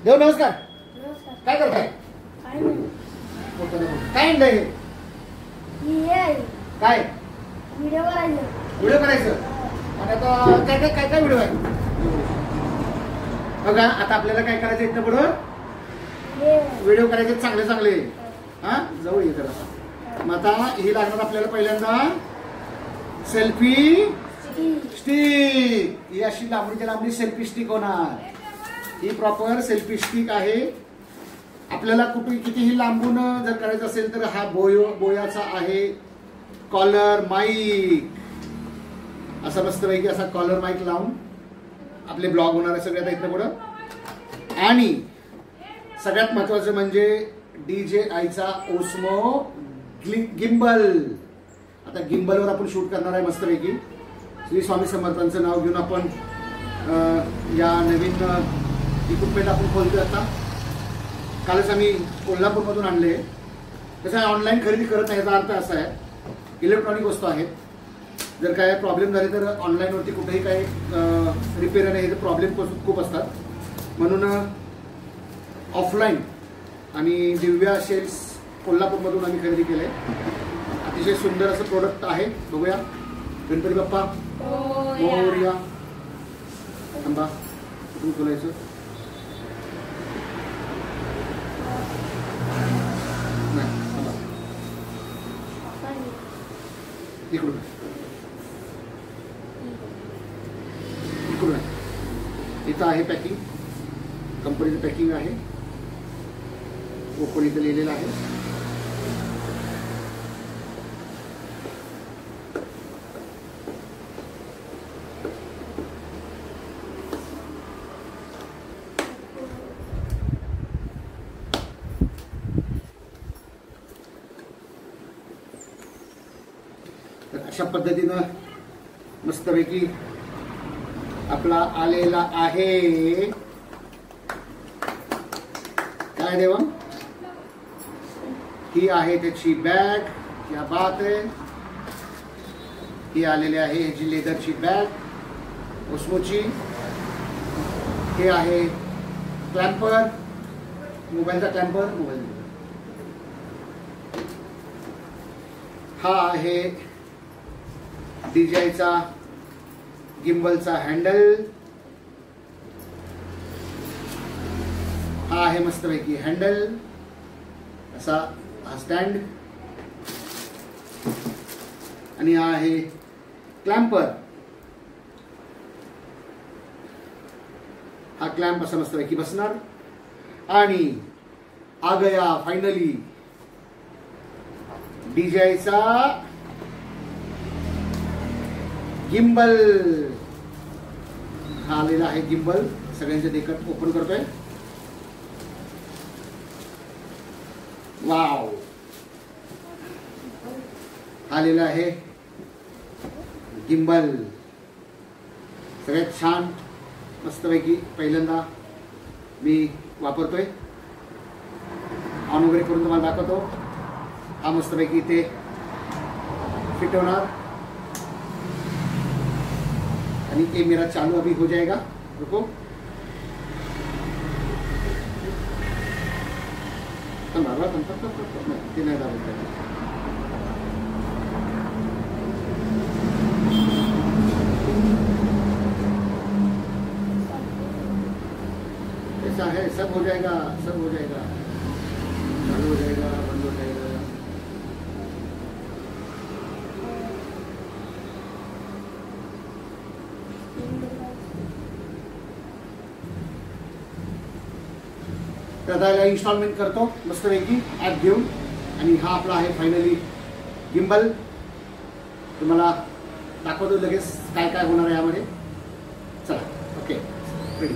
देव नमस्कार. नमस्कार. काय करताय? काय नाही. काय आणलंय हे? हे आहे काय व्हिडिओ करायचं. व्हिडिओ करायचं? आणि आता काय काय काय काय व्हिडिओ आहे बघा. आता आपल्याला काय करायचं इथं पुढं हे व्हिडिओ करायचे चांगले चांगले. हा जवळ ये जरा. मग आता ही लागणार आपल्याला पहिल्यांदा सेल्फी स्टिक. ही अशी लांबडीच्या लांबडी सेल्फी स्टिक होणार. ही प्रॉपर सेल्फी स्टिक आहे. आपल्याला कुठे कितीही लांबून जर करायचं असेल तर हा बोयाचा आहे. कॉलर माईक असा मस्तपैकी असा कॉलर माईक लावून आपले ब्लॉग होणार आहे सगळ्यात इथं पुढं. आणि सगळ्यात महत्वाचं म्हणजे DJI-चा ओस्मो गिम्बल. आता गिम्बलवर आपण शूट करणार आहे मस्तपैकी. श्री स्वामी समर्थांचं नाव घेऊन आपण या नवीन इक्विपमेंट आपण खोलतोय. आता कालच आम्ही कोल्हापूरमधून आणले. तसं ऑनलाईन खरेदी करत नाही. याचा अर्थ असा आहे इलेक्ट्रॉनिक वस्तू आहेत. जर काय प्रॉब्लेम झाले तर ऑनलाईनवरती कुठेही काही रिपेअर नाही. प्रॉब्लेम खूप असतात. म्हणून ऑफलाईन आणि दिव्या सेल्स कोल्हापूरमधून आम्ही खरेदी केलंय. अतिशय सुंदर असं प्रोडक्ट आहे. बघूया. गणपती बाप्पा मोरया. थांबा कुठून खोलायचं? नाही थांबा इकडून इकडून आहे. इथं आहे पॅकिंग. कंपनीचं पॅकिंग आहे. ओपन इथं लिहिलेलं आहे. तर अशा पद्धतीनं मस्तपैकी आपला आलेला आहे. काय देवा ही आहे त्याची बॅग. क्या बात आहे. ही आलेली आहे ह्याची लेदरची बॅग ओस्मोची. हे आहे क्लॅम्पर. मोबाईलचा क्लॅम्पर. मोबाईल हा आहे DJI-चा गिम्बलचा हँडल. हा आहे मस्तपैकी हँडल असा हा स्टँड. आणि हा आहे क्लॅम्पर. हा क्लॅम्प असा मस्तपैकी बसणार. आणि आ गया फायनली DJI-चा गिम्बल. हा आलेला आहे गिम्बल. सगळ्यांचे देखत ओपन करतोय. वाव. आलेला आहे गिम्बल. सगळ्यात छान मस्तपैकी पहिल्यांदा मी वापरतोय. ऑन वगैरे करून तुम्हाला दाखवतो. हा मस्तपैकी इथे फिट होणार. आणि ये मेरा चालू अभी हो जाएगा. रुको. ते नाही दाबत. ऐसा है. सब हो जाएगा. सब हो जाएगा. चालू हो जाएगा. बंद हो जाएगा. त्याला इन्स्टॉलमेंट करतो मस्तपैकी ॲप घेऊन. आणि हा आपला आहे फायनली गिम्बल. तुम्हाला दाखवतो लगेच काय काय होणार आहे यामध्ये. चला ओके रेडी.